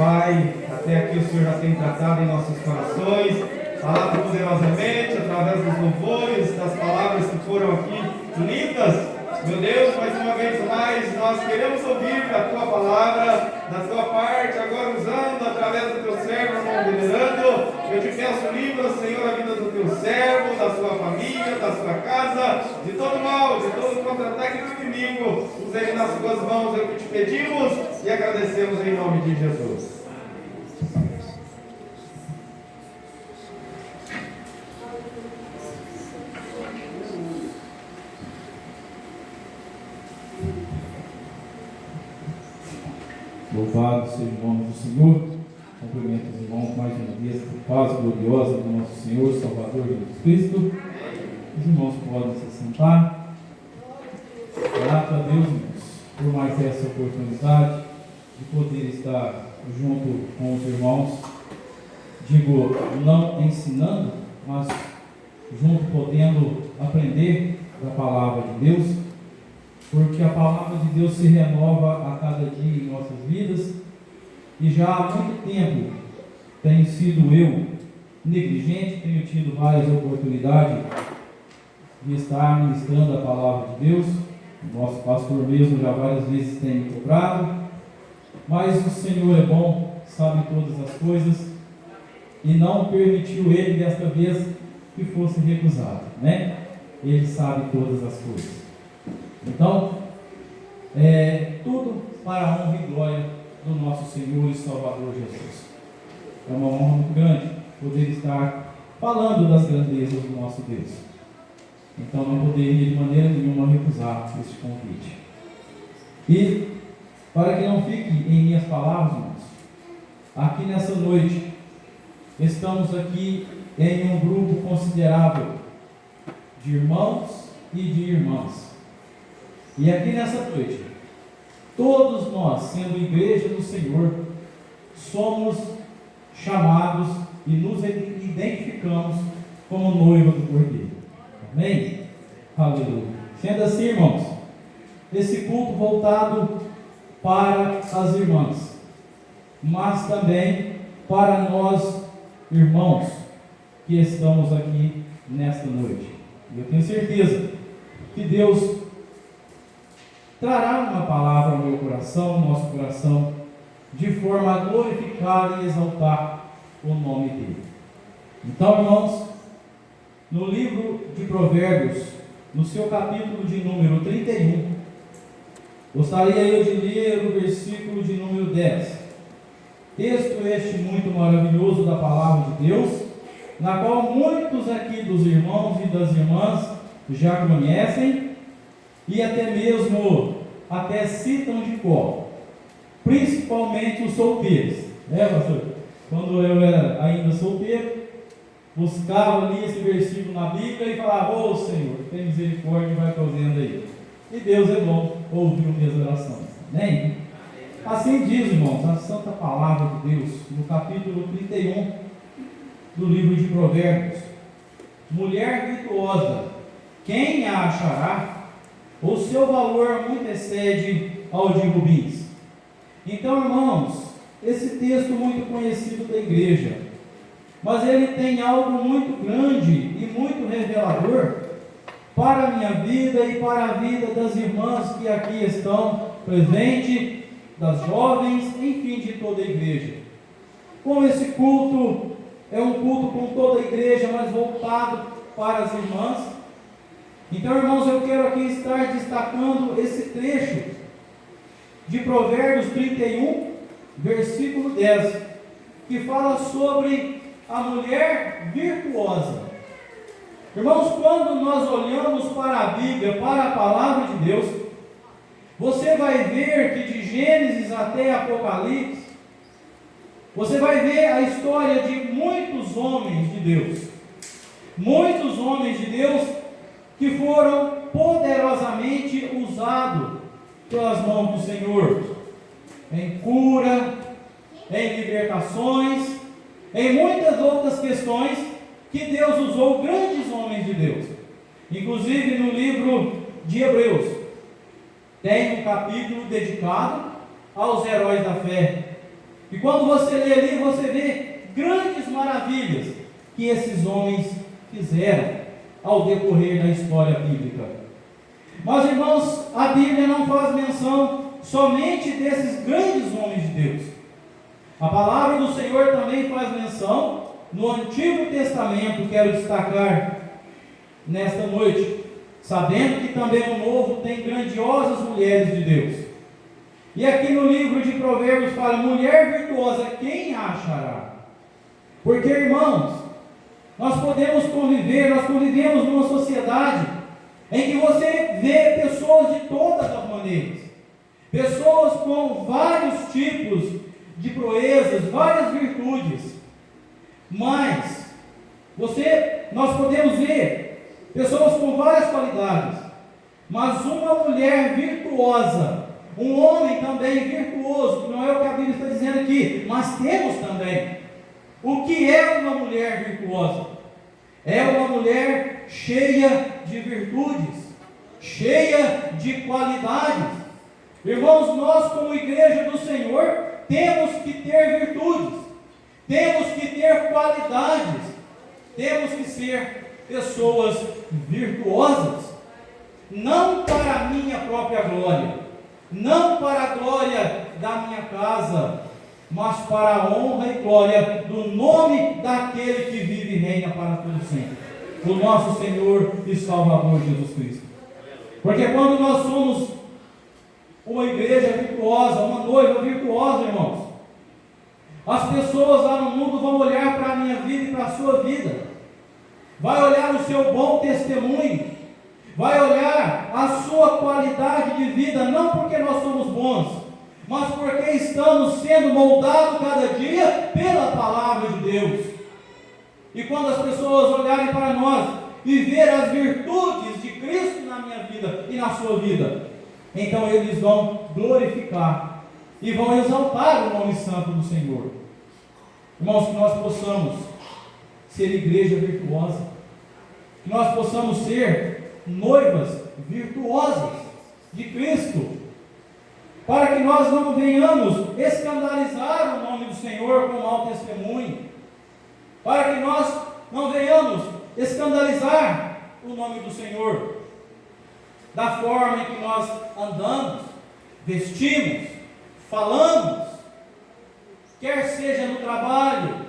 Pai, até aqui o Senhor já tem tratado em nossos corações, falado poderosamente através dos louvores, das palavras que foram aqui lidas. Meu Deus, mais uma vez mais, nós queremos ouvir a Tua palavra, da Tua parte, agora usando através do Teu servo, irmão venerando. Eu te peço, livra, Senhor, a vida do Teu servo, da sua família, da sua casa, de todo mal, de todo contra-ataque do inimigo. Usa ele nas Tuas mãos, é o que te pedimos e agradecemos em nome de Jesus. Louvado seja o nome do Senhor. Cumprimento os irmãos mais uma vez por paz gloriosa do nosso Senhor, Salvador Jesus Cristo. Os irmãos podem se sentar. Grato a Deus, irmãos, por mais essa oportunidade de poder estar junto com os irmãos. Digo, não ensinando, mas junto podendo aprender da palavra de Deus, porque a palavra de Deus se renova a cada dia em nossas vidas, e já há muito tempo tenho sido eu negligente, tenho tido várias oportunidades de estar ministrando a palavra de Deus. O nosso pastor mesmo já várias vezes tem me cobrado, mas o Senhor é bom, sabe todas as coisas, e não permitiu ele desta vez que fosse recusado, né? Ele sabe todas as coisas. Então, tudo para a honra e glória do nosso Senhor e Salvador Jesus. É uma honra muito grande poder estar falando das grandezas do nosso Deus. Então, não poderia de maneira nenhuma recusar este convite. E, para que não fique em minhas palavras, irmãos, aqui nessa noite, estamos aqui em um grupo considerável de irmãos e de irmãs. E aqui nessa noite, todos nós, sendo igreja do Senhor, somos chamados e nos identificamos como noiva do Cordeiro. Amém? Aleluia. Sendo assim, irmãos, esse culto voltado para as irmãs, mas também para nós, irmãos, que estamos aqui nesta noite. E eu tenho certeza que Deus trará uma palavra ao meu coração, no nosso coração, de forma a glorificar e exaltar o nome dele. Então, irmãos, no livro de Provérbios, no seu capítulo de número 31, gostaria eu de ler o versículo de número 10. Texto este muito maravilhoso da palavra de Deus, na qual muitos aqui dos irmãos e das irmãs já conhecem, e até mesmo citam de cor, principalmente os solteiros, né, pastor? Quando eu era ainda solteiro, buscava ali esse versículo na Bíblia e falava: ô Senhor, tem misericórdia e vai fazendo aí. E Deus é bom, ouviu minhas orações, amém? Assim diz, irmãos, a santa palavra de Deus, no capítulo 31 do livro de Provérbios: mulher virtuosa, quem a achará? O seu valor muito excede ao de rubins. Então, irmãos, esse texto muito conhecido da igreja, mas ele tem algo muito grande e muito revelador para a minha vida e para a vida das irmãs que aqui estão presentes, das jovens, enfim, de toda a igreja. Como esse culto é um culto com toda a igreja, mas voltado para as irmãs, então, irmãos, eu quero aqui estar destacando esse trecho de Provérbios 31, versículo 10, que fala sobre a mulher virtuosa. Irmãos, quando nós olhamos para a Bíblia, para a palavra de Deus, você vai ver que de Gênesis até Apocalipse, você vai ver a história de muitos homens de Deus. Muitos homens de Deus que foram poderosamente usados pelas mãos do Senhor, em cura, em libertações, em muitas outras questões que Deus usou grandes homens de Deus. Inclusive no livro de Hebreus, tem um capítulo dedicado aos heróis da fé. E quando você lê ali, você vê grandes maravilhas que esses homens fizeram ao decorrer da história bíblica. Mas, irmãos, a Bíblia não faz menção somente desses grandes homens de Deus. A palavra do Senhor também faz menção no Antigo Testamento, quero destacar nesta noite, sabendo que também o Novo tem grandiosas mulheres de Deus. E aqui no livro de Provérbios fala: mulher virtuosa, quem a achará? Porque, irmãos, nós podemos conviver, nós convivemos numa sociedade em que você vê pessoas de todas as maneiras, pessoas com vários tipos de proezas, várias virtudes, mas nós podemos ver pessoas com várias qualidades, mas uma mulher virtuosa, um homem também virtuoso, que não é o que a Bíblia está dizendo aqui, mas temos também. O que é uma mulher virtuosa? É uma mulher cheia de virtudes, cheia de qualidades. Irmãos, nós como igreja do Senhor temos que ter virtudes, temos que ter qualidades, temos que ser pessoas virtuosas, não para a minha própria glória, não para a glória da minha casa, mas para a honra e glória do nome daquele que vive e reina para todo sempre, o nosso Senhor e Salvador Jesus Cristo. Porque quando nós somos uma igreja virtuosa, uma noiva virtuosa, irmãos, as pessoas lá no mundo vão olhar para a minha vida e para a sua vida, vai olhar o seu bom testemunho, vai olhar a sua qualidade de vida, não porque nós somos bons, mas porque estamos sendo moldados cada dia pela palavra de Deus. E quando as pessoas olharem para nós e ver as virtudes de Cristo na minha vida e na sua vida, então eles vão glorificar e vão exaltar o nome santo do Senhor. Irmãos, que nós possamos ser igreja virtuosa, que nós possamos ser noivas virtuosas de Cristo, para que nós não venhamos escandalizar o nome do Senhor com mau testemunho, para que nós não venhamos escandalizar o nome do Senhor da forma em que nós andamos, vestimos, falamos, quer seja no trabalho,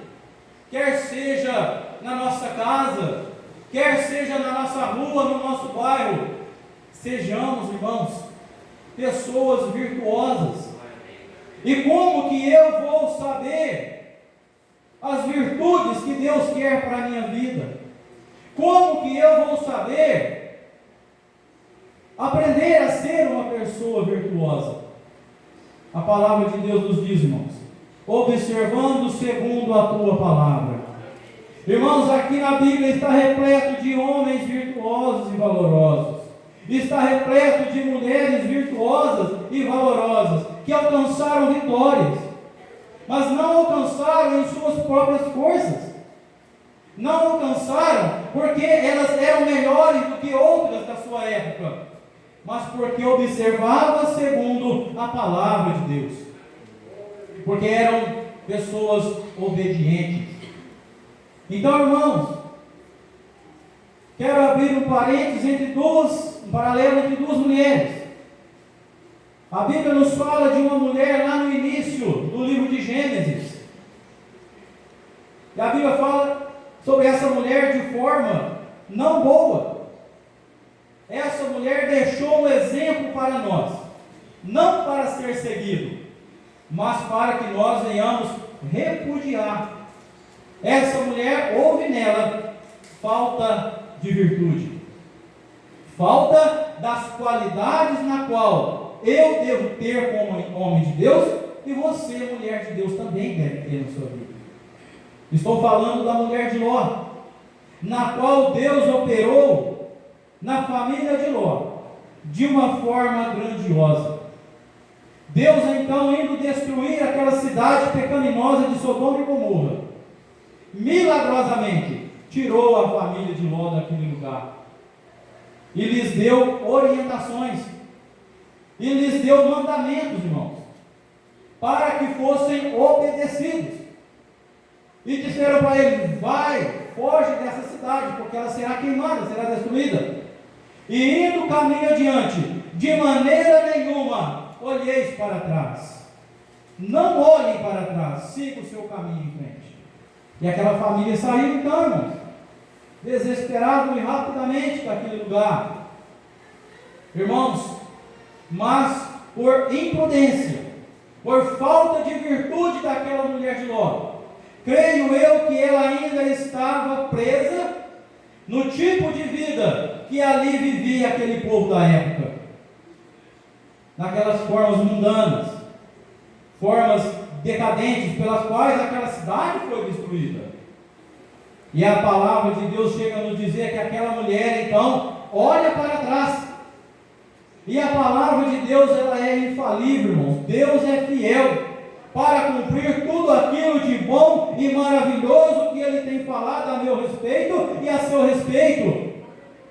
quer seja na nossa casa, quer seja na nossa rua, no nosso bairro. Sejamos, irmãos, pessoas virtuosas. E como que eu vou saber as virtudes que Deus quer para a minha vida? Como que eu vou saber aprender a ser uma pessoa virtuosa? A palavra de Deus nos diz, irmãos, observando segundo a tua palavra. Irmãos, aqui na Bíblia está repleto de homens virtuosos e valorosos, está repleto de mulheres virtuosas e valorosas, que alcançaram vitórias, mas não alcançaram em suas próprias forças, não alcançaram porque elas eram melhores do que outras da sua época, mas porque observavam segundo a palavra de Deus, porque eram pessoas obedientes. Então, irmãos, quero abrir um parênteses um paralelo entre duas mulheres. A Bíblia nos fala de uma mulher lá no início do livro de Gênesis. E a Bíblia fala sobre essa mulher de forma não boa. Essa mulher deixou um exemplo para nós, não para ser seguido, mas para que nós venhamos repudiar. Essa mulher, houve nela falta de virtude, falta das qualidades na qual eu devo ter como homem de Deus, e você, mulher de Deus, também deve ter na sua vida. Estou falando da mulher de Ló, na qual Deus operou na família de Ló de uma forma grandiosa. Deus, então, indo destruir aquela cidade pecaminosa de Sodoma e Gomorra, milagrosamente tirou a família de Ló daquele lugar e lhes deu orientações, e lhes deu mandamentos, irmãos. para que fossem obedecidos. E disseram para ele: vai, foge dessa cidade, porque ela será queimada, será destruída. E indo caminho adiante, de maneira nenhuma olheis para trás. Não olhem para trás, siga o seu caminho em frente. E aquela família saiu então, irmãos, desesperado e rapidamente daquele lugar. Irmãos, mas por imprudência, por falta de virtude daquela mulher de Ló, creio eu que ela ainda estava presa no tipo de vida que ali vivia aquele povo da época, naquelas formas mundanas, formas decadentes pelas quais aquela cidade foi destruída. E a palavra de Deus chega a nos dizer que aquela mulher então olha para trás. E a palavra de Deus, ela é infalível, irmãos. Deus é fiel para cumprir tudo aquilo de bom e maravilhoso que Ele tem falado a meu respeito e a seu respeito.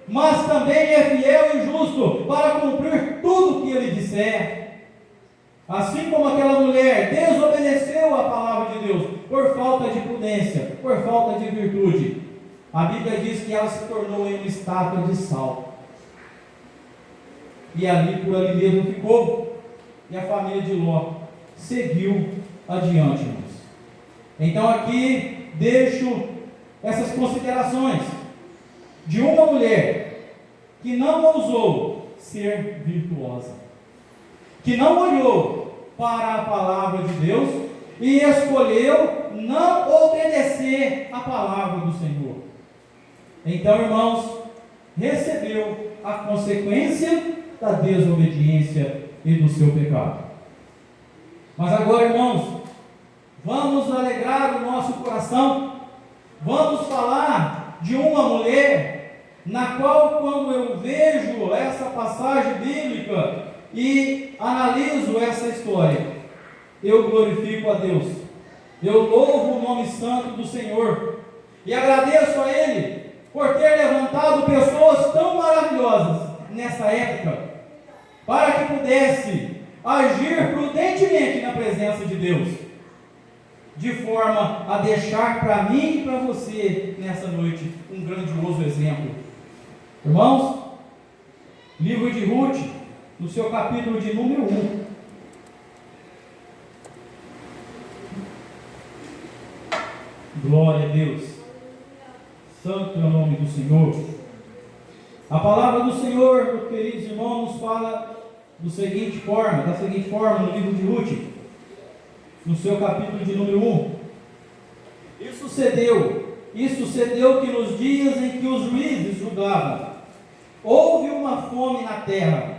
Mas também é fiel e justo para cumprir tudo que Ele disser. Assim como aquela mulher desobedeceu a palavra de Deus por falta de prudência, por falta de virtude, a Bíblia diz que ela se tornou em uma estátua de sal. E ali por ali mesmo ficou. E a família de Ló seguiu adiante, irmãos. Então aqui deixo essas considerações de uma mulher que não ousou ser virtuosa, que não olhou para a palavra de Deus e escolheu não obedecer a palavra do Senhor. Então, irmãos, recebeu a consequência da desobediência e do seu pecado. Mas agora, irmãos, vamos alegrar o nosso coração, vamos falar de uma mulher, na qual, quando eu vejo essa passagem bíblica e analiso essa história, eu glorifico a Deus, eu louvo o nome santo do Senhor, e agradeço a Ele, por ter levantado pessoas tão maravilhosas, nessa época, para que pudesse agir prudentemente na presença de Deus, de forma a deixar para mim e para você, nessa noite, um grandioso exemplo. Irmãos, livro de Ruth, no seu capítulo de número 1. Glória a Deus. Santo é o nome do Senhor. A palavra do Senhor, meus queridos irmãos, nos fala da seguinte forma, no livro de Ruth, no seu capítulo de número 1. E sucedeu que nos dias em que os juízes julgavam, houve uma fome na terra,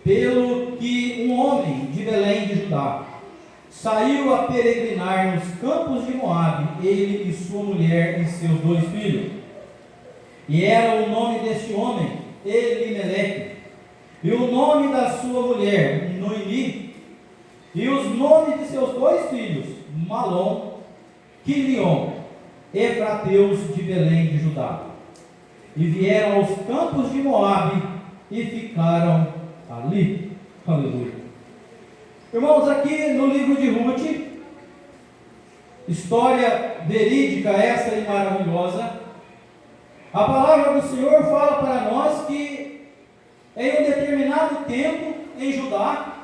pelo que um homem de Belém de Judá saiu a peregrinar nos campos de Moabe, ele e sua mulher e seus 2 filhos. E era o nome deste homem Elimeleque, e o nome da sua mulher Noemi, e os nomes de seus 2 filhos Malom, Quilion, efrateus de Belém de Judá. E vieram aos campos de Moabe e ficaram ali. Aleluia. Irmãos, aqui no livro de Ruth, história verídica essa e maravilhosa, a palavra do Senhor fala para nós que em um determinado tempo em Judá,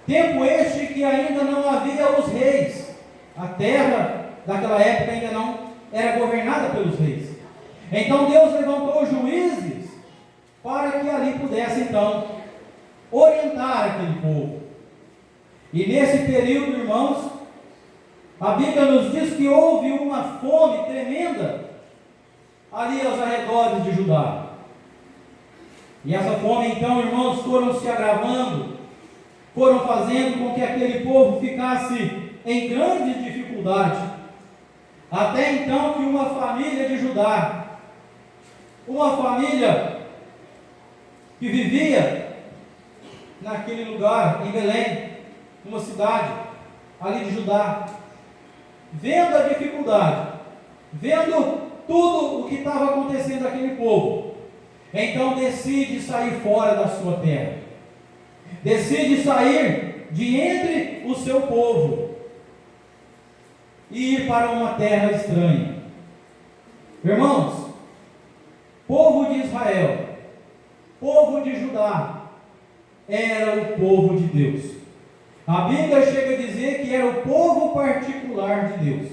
tempo este que ainda não havia os reis, a terra daquela época ainda não era governada pelos reis. Então Deus levantou juízes para que ali pudesse então orientar aquele povo. E nesse período, irmãos, a Bíblia nos diz que houve uma fome tremenda ali aos arredores de Judá. E essa fome, então, irmãos, foram se agravando, foram fazendo com que aquele povo ficasse em grande dificuldade. Até então que uma família de Judá, uma família que vivia naquele lugar, em Belém, uma cidade ali de Judá, vendo a dificuldade, vendo tudo o que estava acontecendo naquele povo, então decide sair fora da sua terra, decide sair de entre o seu povo e ir para uma terra estranha. Irmãos, povo de Israel, povo de Judá, era o povo de Deus. A Bíblia chega a dizer que era o povo particular de Deus,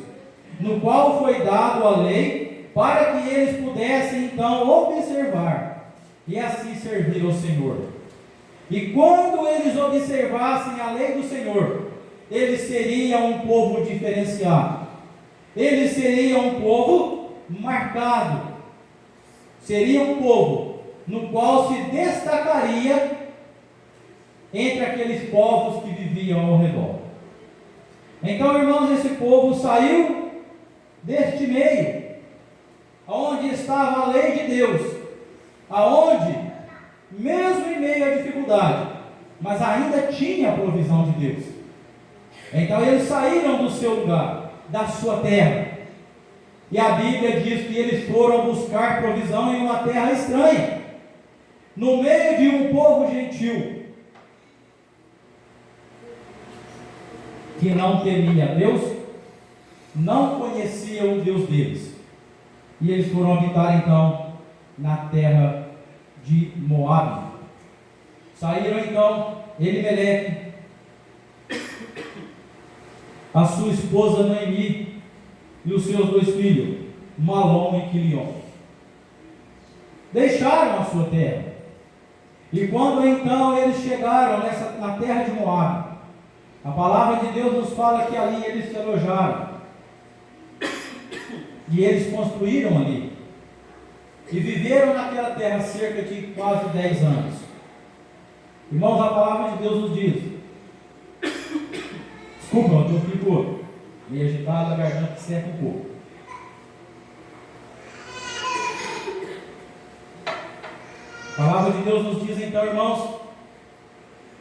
no qual foi dado a lei para que eles pudessem então observar e assim servir ao Senhor. E quando eles observassem a lei do Senhor, eles seriam um povo diferenciado, eles seriam um povo marcado, seria um povo no qual se destacaria entre aqueles povos que viviam ao redor. Então, irmãos, esse povo saiu deste meio, onde estava a lei de Deus, aonde, mesmo em meio à dificuldade, mas ainda tinha a provisão de Deus. Então eles saíram do seu lugar, da sua terra, e a Bíblia diz que eles foram buscar provisão em uma terra estranha, no meio de um povo gentil, que não temia a Deus, não conhecia o Deus deles. E eles foram habitar então na terra de Moabe. Saíram então Elimeleque, a sua esposa Noemi e os seus 2 filhos, Malom e Quilion. Deixaram a sua terra. E quando então eles chegaram na terra de Moabe, a palavra de Deus nos fala que ali eles se alojaram. E eles construíram ali. E viveram naquela terra cerca de quase 10 anos. Irmãos, a palavra de Deus nos diz. Desculpa, eu fico meio agitado, a garganta seca um pouco. A palavra de Deus nos diz então, irmãos,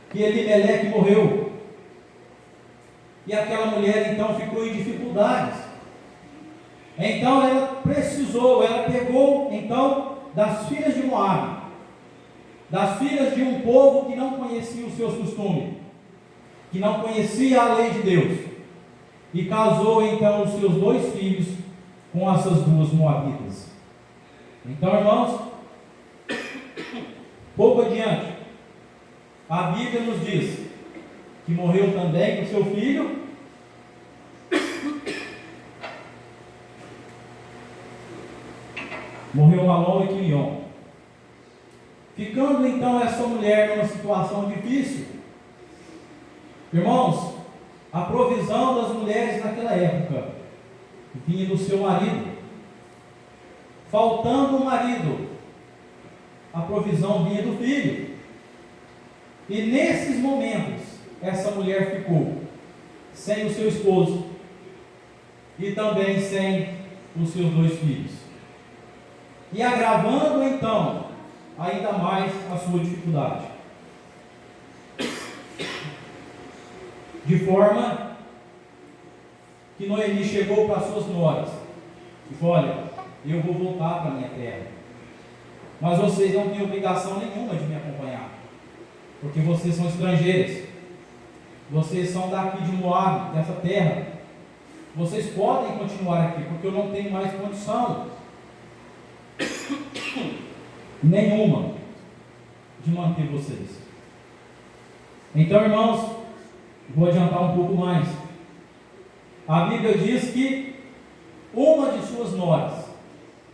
que Elimeleque morreu. E aquela mulher então ficou em dificuldades. Então ela pegou então das filhas de Moabe, das filhas de um povo que não conhecia os seus costumes, que não conhecia a lei de Deus, e casou então os seus 2 filhos com essas 2 moabitas. Então, irmãos, pouco adiante, a Bíblia nos diz que morreu também com seu filho, morreu Malom e Quilion, ficando então essa mulher numa situação difícil. Irmãos, a provisão das mulheres naquela época vinha do seu marido. Faltando o marido, a provisão vinha do filho. E nesses momentos, essa mulher ficou sem o seu esposo e também sem os seus 2 filhos. E agravando então ainda mais a sua dificuldade. De forma que Noemi chegou para suas noras e falou: olha, eu vou voltar para a minha terra, mas vocês não têm obrigação nenhuma de me acompanhar, porque vocês são estrangeiros, vocês são daqui de Moabe, dessa terra, vocês podem continuar aqui, porque eu não tenho mais condição nenhuma de manter vocês. Então, irmãos, vou adiantar um pouco mais. A Bíblia diz que uma de suas noras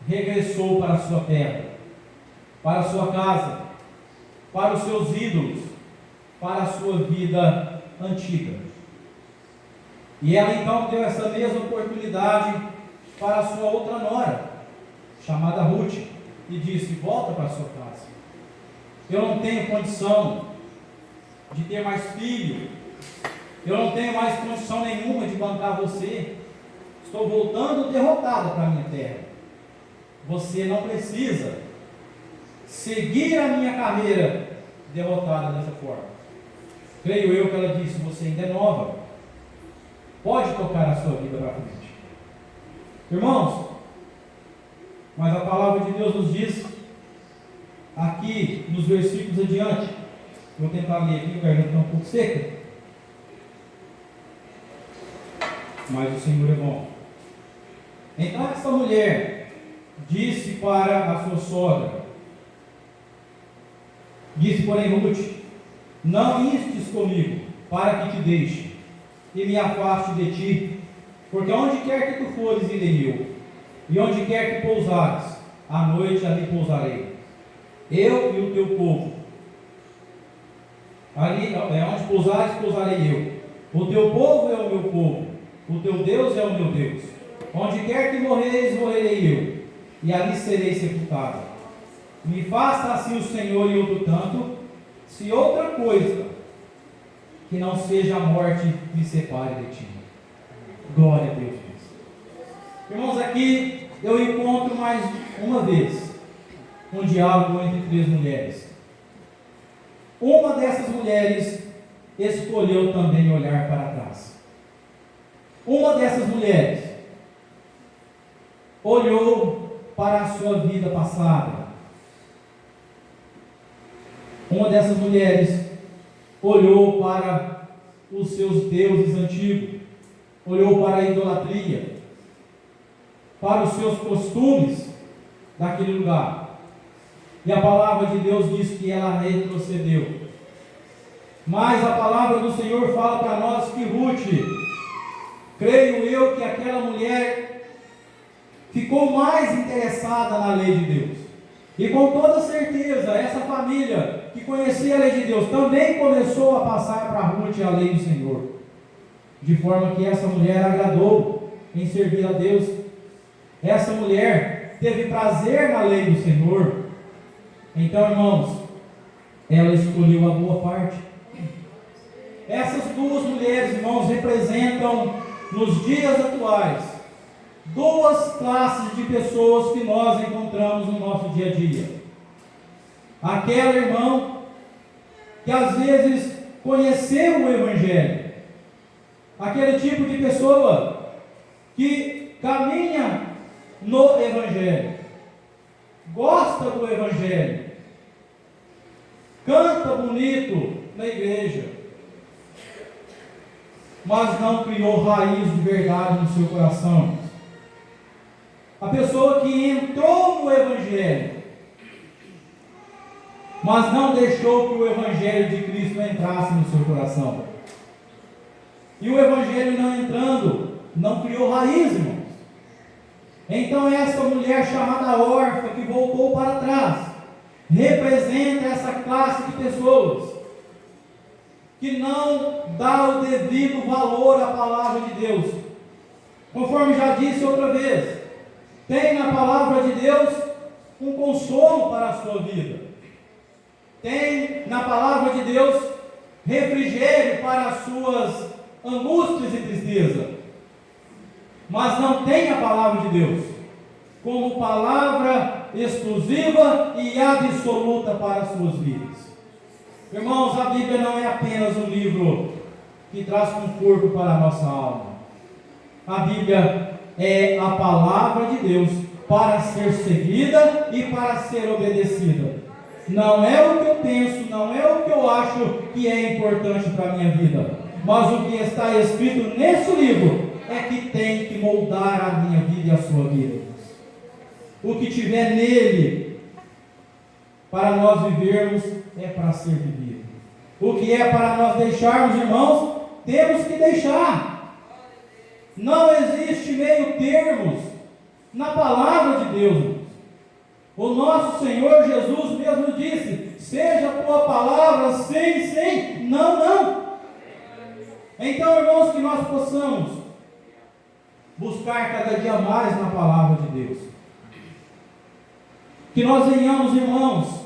regressou para a sua terra, para a sua casa, para os seus ídolos, para a sua vida antiga. E ela então deu essa mesma oportunidade para a sua outra nora, chamada Ruth, e disse: volta para a sua casa. Eu não tenho condição de ter mais filho, eu não tenho mais condição nenhuma de bancar você, estou voltando derrotada para a minha terra. Você não precisa seguir a minha carreira derrotada dessa forma. Creio eu que ela disse: você ainda é nova, pode tocar a sua vida para frente. Irmãos, mas a palavra de Deus nos diz, aqui nos versículos adiante, vou tentar ler aqui, o garganta está um pouco seca. mas o Senhor é bom. Então essa mulher disse para a sua sogra, disse porém Ruth: não instes comigo, para que te deixe e me afaste de ti, porque onde quer que tu fores, irei eu, e onde quer que pousares, à noite ali pousarei, eu e o teu povo. Ali, onde pousares, pousarei eu. O teu povo é o meu povo, o teu Deus é o meu Deus. Onde quer que morreres, morrerei eu, e ali serei sepultado. Me faça assim o Senhor e outro tanto, se outra coisa que não seja a morte me separe de ti. Glória a Deus. Irmãos, aqui eu encontro mais uma vez um diálogo entre três mulheres. Uma dessas mulheres escolheu também olhar para trás. Uma dessas mulheres olhou para a sua vida passada. Uma dessas mulheres olhou para os seus deuses antigos, olhou para a idolatria, para os seus costumes daquele lugar. E a palavra de Deus diz que ela retrocedeu. Mas a palavra do Senhor fala para nós que Ruth, creio eu que aquela mulher ficou mais interessada na lei de Deus. E com toda certeza, essa família que conhecia a lei de Deus também começou a passar para Ruth a lei do Senhor. De forma que essa mulher agradou em servir a Deus. Essa mulher teve prazer na lei do Senhor. Então, irmãos, ela escolheu a boa parte. Essas duas mulheres, irmãos, representam nos dias atuais duas classes de pessoas que nós encontramos no nosso dia a dia. Aquela, irmão, que às vezes conheceu o Evangelho, aquele tipo de pessoa que caminha no Evangelho, gosta do Evangelho, canta bonito na igreja, mas não criou raiz de verdade no seu coração. A pessoa que entrou no Evangelho, mas não deixou que o Evangelho de Cristo entrasse no seu coração. E o Evangelho não entrando, não criou raiz, irmãos. Então essa mulher chamada órfã, que voltou para trás, representa essa classe de pessoas que não dá o devido valor à palavra de Deus. Conforme já disse outra vez, tem na palavra de Deus um consolo para a sua vida. Tem na palavra de Deus refrigério para as suas angústias e tristeza. Mas não tem a palavra de Deus como palavra exclusiva e absoluta para as suas vidas. Irmãos, a Bíblia não é apenas um livro que traz conforto para a nossa alma. A Bíblia é a palavra de Deus para ser seguida e para ser obedecida. Não é o que eu penso, não é o que eu acho que é importante para a minha vida, mas o que está escrito nesse livro é que tem que moldar a minha vida e a sua vida. O que tiver nele para nós vivermos é para ser vivido. O que é para nós deixarmos, irmãos, temos que deixar. Não existe meio termos na palavra de Deus. O nosso Senhor Jesus mesmo disse: seja a tua palavra sim, sim, não, não. Então, irmãos, que nós possamos buscar cada dia mais na palavra de Deus. Que nós venhamos, irmãos,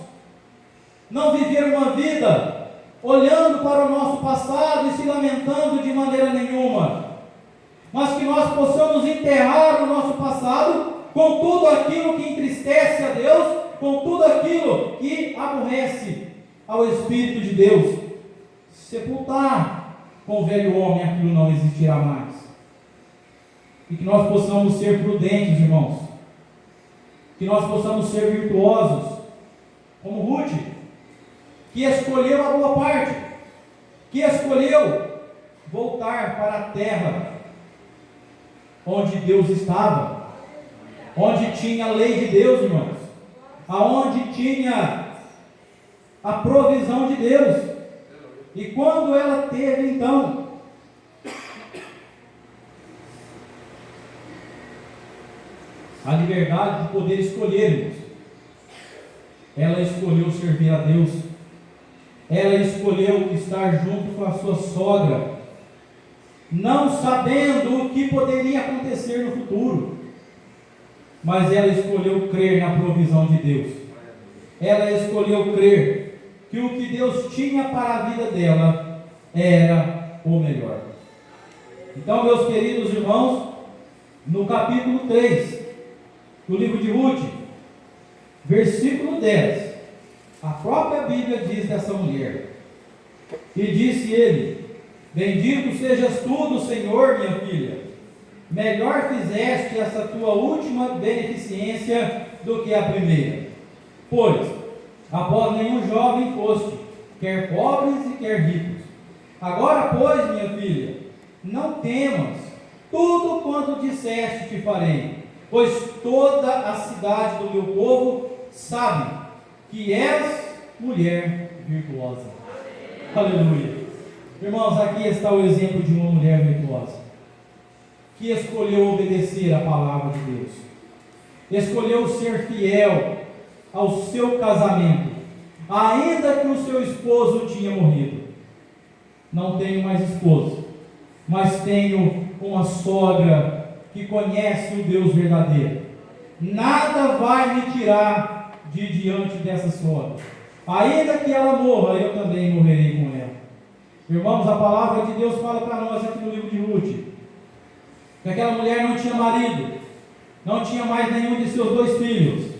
não viver uma vida olhando para o nosso passado e se lamentando de maneira nenhuma, mas que nós possamos enterrar o nosso passado com tudo aquilo que entristece a Deus, com tudo aquilo que aborrece ao Espírito de Deus, sepultar com o velho homem, aquilo não existirá mais. E que nós possamos ser prudentes, irmãos, que nós possamos ser virtuosos, como Ruth, que escolheu a boa parte, que escolheu voltar para a terra onde Deus estava, onde tinha a lei de Deus, irmãos, aonde tinha a provisão de Deus. E quando ela teve então a liberdade de poder escolher, irmãos, ela escolheu servir a Deus, ela escolheu estar junto com a sua sogra, não sabendo o que poderia acontecer no futuro, mas ela escolheu crer na provisão de Deus. Ela escolheu crer que o que Deus tinha para a vida dela era o melhor. Então, meus queridos irmãos, no capítulo 3 do livro de Ruth, versículo 10, a própria Bíblia diz dessa mulher: e disse ele: bendito sejas tu do Senhor, minha filha, melhor fizeste essa tua última beneficência do que a primeira, pois após nenhum jovem foste, quer pobres e quer ricos. Agora, pois, minha filha, não temas, tudo quanto disseste te farei, pois toda a cidade do meu povo sabe que és mulher virtuosa. Aleluia. Irmãos, aqui está o exemplo de uma mulher virtuosa, que escolheu obedecer a palavra de Deus, escolheu ser fiel ao seu casamento, ainda que o seu esposo tinha morrido. Não tenho mais esposo, mas tenho uma sogra que conhece o Deus verdadeiro. Nada vai me tirar de diante dessa sogra. Ainda que ela morra, eu também morrerei com ela. Irmãos, a palavra de Deus fala para nós aqui no livro de Ruth, que aquela mulher não tinha marido, não tinha mais nenhum de seus 2 filhos,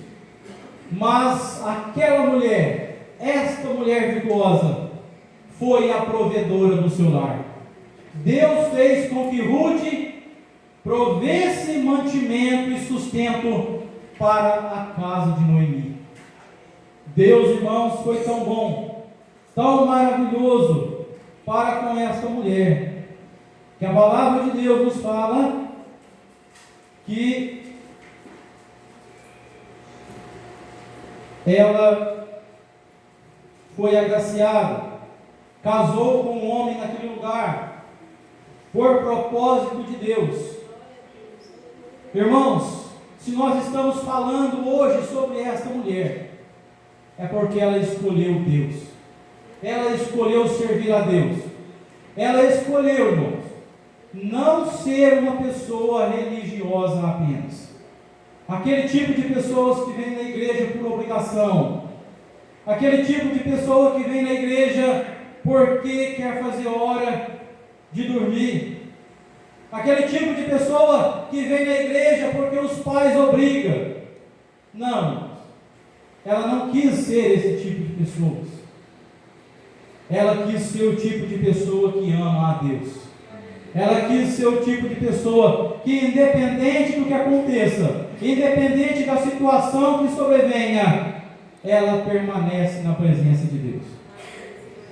mas aquela mulher, esta mulher virtuosa, foi a provedora do seu lar. Deus fez com que Ruth provesse mantimento e sustento para a casa de Noemi. Deus, irmãos, foi tão bom, tão maravilhoso para com esta mulher, que a palavra de Deus nos fala que ela foi agraciada, casou com um homem naquele lugar, por propósito de Deus. Irmãos, se nós estamos falando hoje sobre esta mulher, é porque ela escolheu Deus, ela escolheu servir a Deus, ela escolheu, irmãos, não ser uma pessoa religiosa apenas, aquele tipo de pessoas que vêm na igreja por obrigação, aquele tipo de pessoa que vem na igreja porque quer fazer hora de dormir, aquele tipo de pessoa que vem na igreja porque os pais obrigam. Não, ela não quis ser esse tipo de pessoas. Ela quis ser o tipo de pessoa que ama a Deus. Ela quis ser o tipo de pessoa que, independente do que aconteça, independente da situação que sobrevenha, ela permanece na presença de Deus.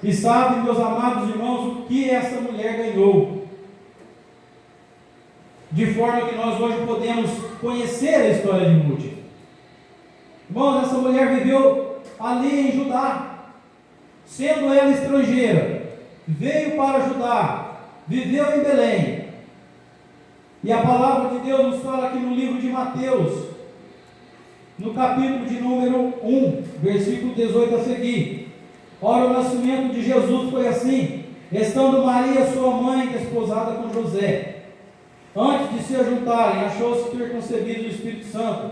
E sabe, meus amados irmãos, o que essa mulher ganhou? De forma que nós hoje podemos conhecer a história de Ruth. Irmãos, essa mulher viveu ali em Judá, sendo ela estrangeira, veio para Judá, viveu em Belém. E a palavra de Deus nos fala aqui no livro de Mateus, no capítulo de número 1, versículo 18 a seguir. Ora, o nascimento de Jesus foi assim: estando Maria, sua mãe, desposada com José, antes de se ajuntarem, achou-se ter concebido o Espírito Santo.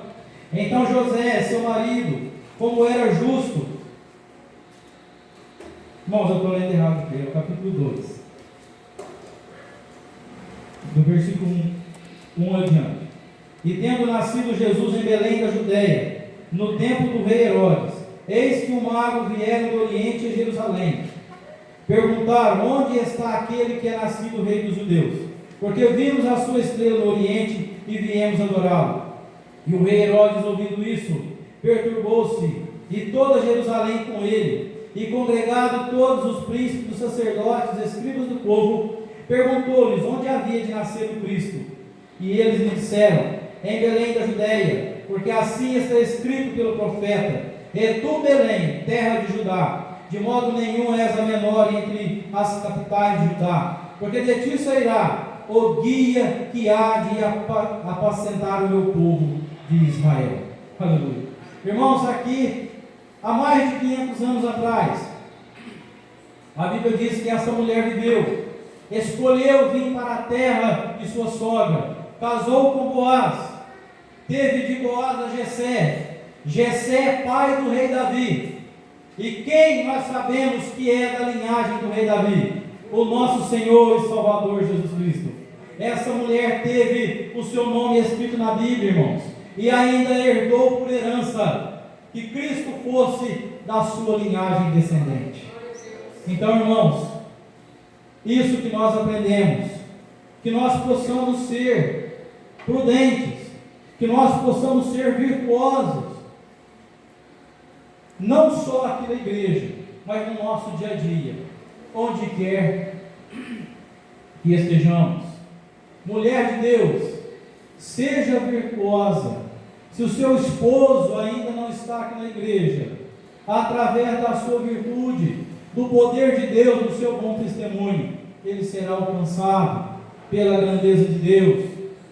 Então José, seu marido, como era justo... Irmãos, eu estou lendo errado aqui, é o capítulo 2, do versículo 1 adiante. E tendo nascido Jesus em Belém da Judéia, no tempo do rei Herodes, eis que um mago vieram do Oriente a Jerusalém. Perguntaram: onde está aquele que é nascido rei dos judeus? Porque vimos a sua estrela no Oriente e viemos adorá-lo. E o rei Herodes, ouvindo isso, perturbou-se, e toda Jerusalém com ele. E congregado todos os príncipes, dos sacerdotes, escribas do povo, perguntou-lhes onde havia de nascer o Cristo. E eles me disseram: em Belém da Judéia, porque assim está escrito pelo profeta: e tu, Belém, terra de Judá, de modo nenhum és a menor entre as capitais de Judá, porque de ti sairá o guia que há de apacentar o meu povo de Israel. Aleluia. Irmãos, aqui, há mais de 500 anos atrás, a Bíblia diz que essa mulher viveu, escolheu vir para a terra de sua sogra, casou com Boaz, teve de Boaz a Jessé. Jessé é pai do rei Davi. E quem nós sabemos que é da linhagem do rei Davi? O nosso Senhor e Salvador Jesus Cristo. Essa mulher teve o seu nome escrito na Bíblia, irmãos, e ainda herdou por herança que Cristo fosse da sua linhagem descendente. Então, irmãos, isso que nós aprendemos, que nós possamos ser prudentes, que nós possamos ser virtuosos, não só aqui na igreja, mas no nosso dia a dia, onde quer que estejamos. Mulher de Deus, seja virtuosa. Se o seu esposo ainda não está aqui na igreja, através da sua virtude, do poder de Deus, do seu bom testemunho, ele será alcançado pela grandeza de Deus.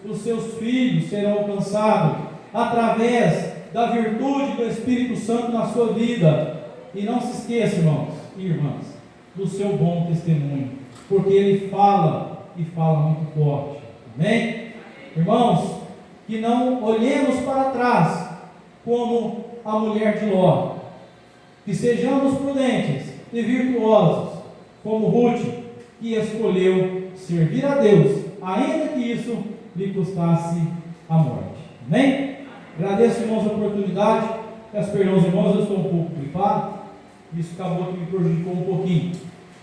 Os seus filhos serão alcançados através da virtude do Espírito Santo na sua vida. E não se esqueça, irmãos e irmãs, do seu bom testemunho, porque ele fala e fala muito forte. Amém? Irmãos, que não olhemos para trás como a mulher de Ló, que sejamos prudentes e virtuosos como Ruth, que escolheu servir a Deus, ainda que isso lhe custasse a morte. Amém? Agradeço, irmãos, a oportunidade. Peço perdão, irmãos, eu estou um pouco gripado, isso acabou que me prejudicou um pouquinho,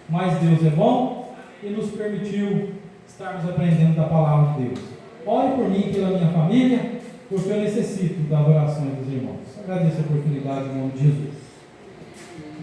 mas Deus é bom e nos permitiu estarmos aprendendo da palavra de Deus. Ore por mim e pela minha família, porque eu necessito das orações dos irmãos. Agradeço a oportunidade em nome de Jesus.